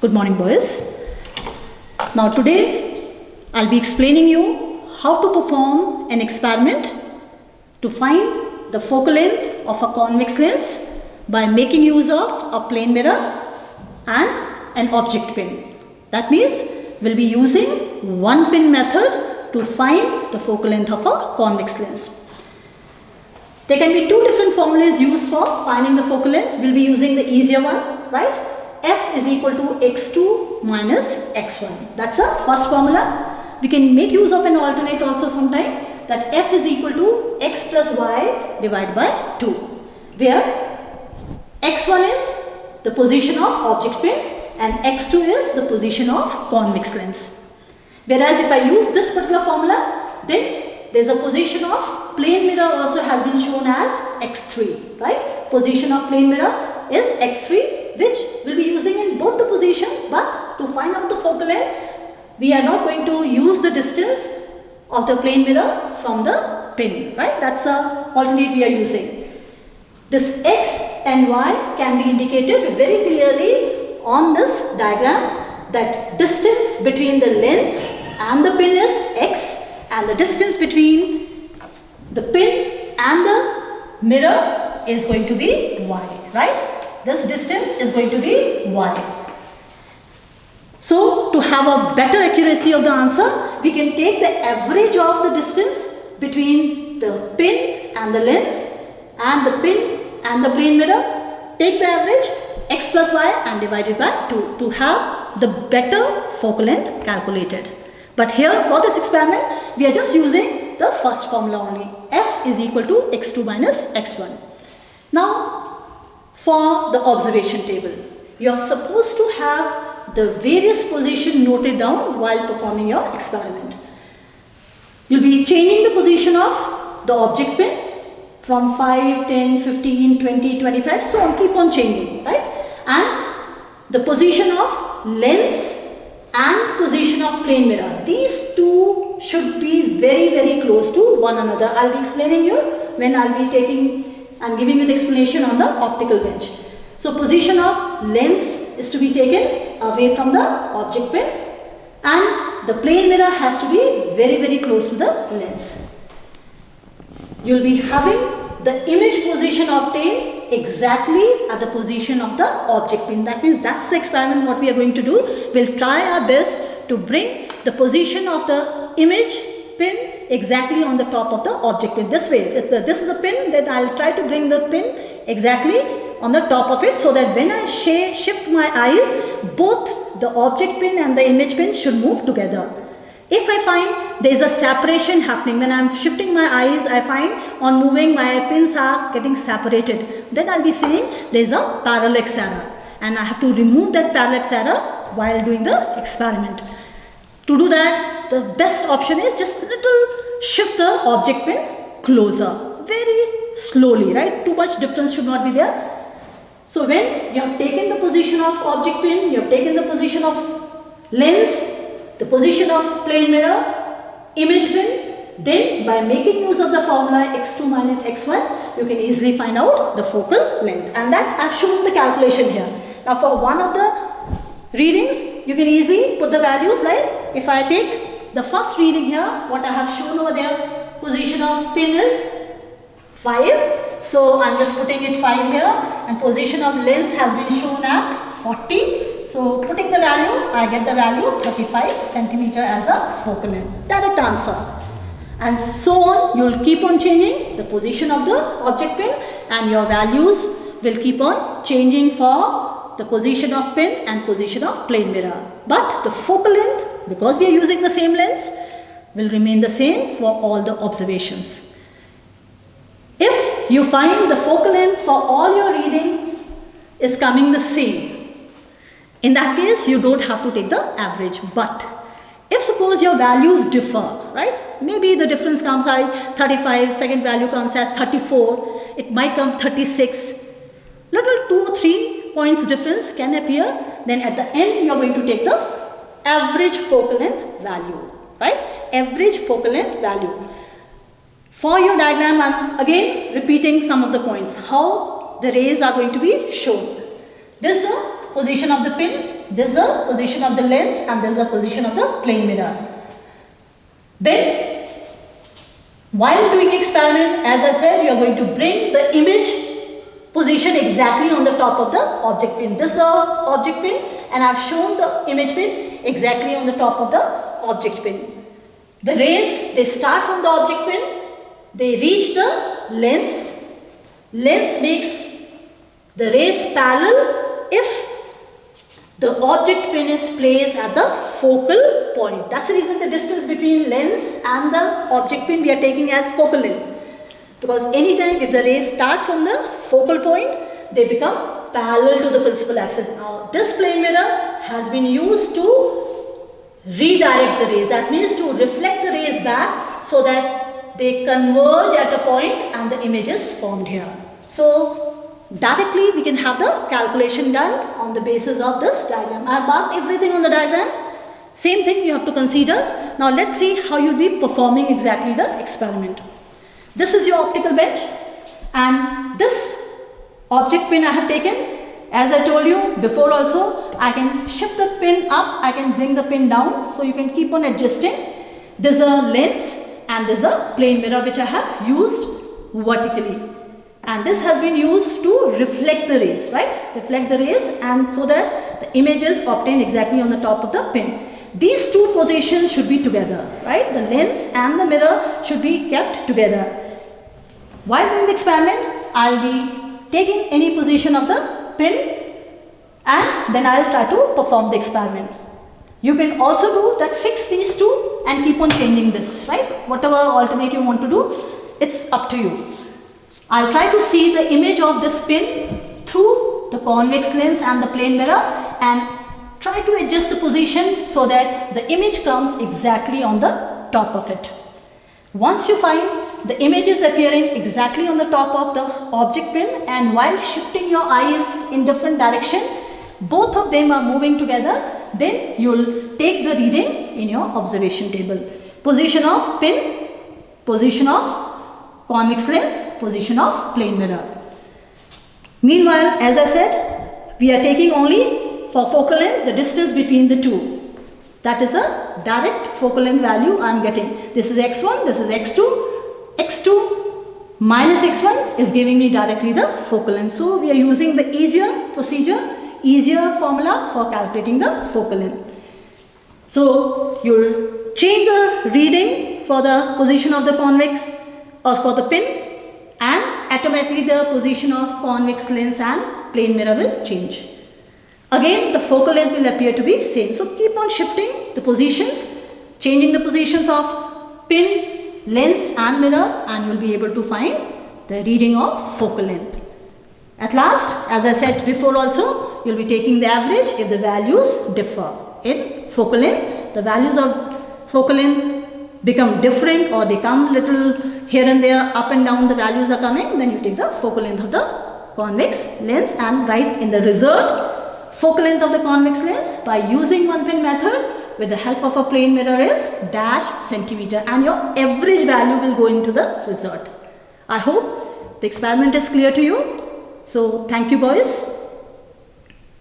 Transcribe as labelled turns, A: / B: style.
A: Good morning, boys. Now today I'll be explaining you how to perform an experiment to find the focal length of a convex lens by making use of a plane mirror and an object pin. That means we'll be using one pin method to find the focal length of a convex lens. There can be two different formulas used for finding the focal length. We'll be using the easier one, right? F is equal to x2 minus x1. That's our first formula. We can make use of an alternate also sometime, that F is equal to x plus y divided by 2, where x1 is the position of object pin and x2 is the position of convex lens. Whereas if I use this particular formula, then there's a position of plane mirror also has been shown as x3, right? Position of plane mirror is x3, which we'll be using in both the positions, but to find out the focal length, we are not going to use the distance of the plane mirror from the pin, right? That's the alternate we are using. This x and y can be indicated very clearly on this diagram, that distance between the lens and the pin is x and the distance between the pin and the mirror is going to be y, right? This distance is going to be y. So to have a better accuracy of the answer, we can take the average of the distance between the pin and the lens and the pin and the plane mirror, take the average x plus y and divide it by 2 to have the better focal length calculated. But here for this experiment, we are just using the first formula only. F is equal to x2 minus x1. Now for the observation table, you are supposed to have the various position noted down while performing your experiment. You'll be changing the position of the object pin from 5, 10, 15, 20, 25, so on, keep on changing, right? And the position of lens and position of plane mirror. These two should be very, very close to one another. I'll be explaining you when I'll be taking and giving you the explanation on the optical bench. So position of lens is to be taken away from the object pin and the plane mirror has to be very, very close to the lens. You will be having the image position obtained exactly at the position of the object pin. That means that's the experiment what we are going to do. We'll try our best to bring the position of the image pin exactly on the top of the object pin. This way, this is a pin, then I'll try to bring the pin exactly on the top of it so that when I shift my eyes, both the object pin and the image pin should move together. If I find there is a separation happening, when I am shifting my eyes, I find on moving my pins are getting separated, then I'll be saying there is a parallax error and I have to remove that parallax error while doing the experiment. To do that, the best option is just little shift the object pin closer, very slowly, right? Too much difference should not be there. So when you have taken the position of object pin, you have taken the position of lens, the position of plane mirror, image pin, then by making use of the formula x2 minus x1, you can easily find out the focal length. And that I have shown the calculation here. Now for one of the readings, you can easily put the values, like if I take the first reading here, what I have shown over there, position of pin is 5. So I'm just putting it 5 here and position of lens has been shown at 40. So putting the value, I get the value 35 centimeter as a focal length. Direct answer. And so on, you will keep on changing the position of the object pin and your values will keep on changing for the position of pin and position of plane mirror. But the focal length, because we are using the same lens, will remain the same for all the observations. If you find the focal length for all your readings is coming the same, in that case you don't have to take the average. But if suppose your values differ, right? Maybe the difference comes as 35, second value comes as 34, it might come 36, little 2 or 3 points difference can appear, then at the end you are going to take the average focal length value, right? Average focal length value. For your diagram, I am again repeating some of the points, how the rays are going to be shown. This is the position of the pin This is the position of the lens and this is the position of the plane mirror. Then while doing experiment, as I said, you are going to bring the image position exactly on the top of the object pin. This is the object pin and I have shown the image pin exactly on the top of the object pin. The rays, they start from the object pin, they reach the lens. Lens makes the rays parallel if the object pin is placed at the focal point. That's the reason the distance between lens and the object pin we are taking as focal length. Because anytime if the rays start from the focal point, they become parallel to the principal axis. Now this plane mirror has been used to redirect the rays. That means to reflect the rays back so that they converge at a point and the image is formed here. So directly we can have the calculation done on the basis of this diagram. I have marked everything on the diagram. Same thing you have to consider. Now let's see how you'll be performing exactly the experiment. This is your optical bench and this object pin I have taken. As I told you before also, I can shift the pin up, I can bring the pin down, so you can keep on adjusting. This is a lens and this is a plane mirror which I have used vertically. And this has been used to reflect the rays, right? Reflect the rays and so that the image is obtained exactly on the top of the pin. These two positions should be together, right? The lens and the mirror should be kept together. While doing the experiment, I'll be taking any position of the pin and then I'll try to perform the experiment. You can also do that, fix these two and keep on changing this, right? Whatever alternate you want to do, it's up to you. I'll try to see the image of this pin through the convex lens and the plane mirror and try to adjust the position so that the image comes exactly on the top of it. Once you find the image is appearing exactly on the top of the object pin and while shifting your eyes in different direction, both of them are moving together, then you'll take the reading in your observation table. Position of pin, position of convex lens, position of plane mirror. Meanwhile, as I said, we are taking only for focal length the distance between the two. That is a direct focal length value I am getting. This is x1, this is x2. x2 minus x1 is giving me directly the focal length. So we are using the easier procedure, easier formula for calculating the focal length. So you'll change the reading for the position of the convex or for the pin and automatically the position of convex lens and plane mirror will change. Again, the focal length will appear to be same. So keep on shifting the positions, changing the positions of pin, lens and mirror and you will be able to find the reading of focal length. At last, as I said before also, you will be taking the average if the values differ. In focal length, the values of focal length become different or they come little here and there, up and down the values are coming, then you take the focal length of the convex lens and write in the result focal length of the convex lens by using one pin method with the help of a plane mirror is dash centimeter and your average value will go into the result. I hope the experiment is clear to you. So thank you boys.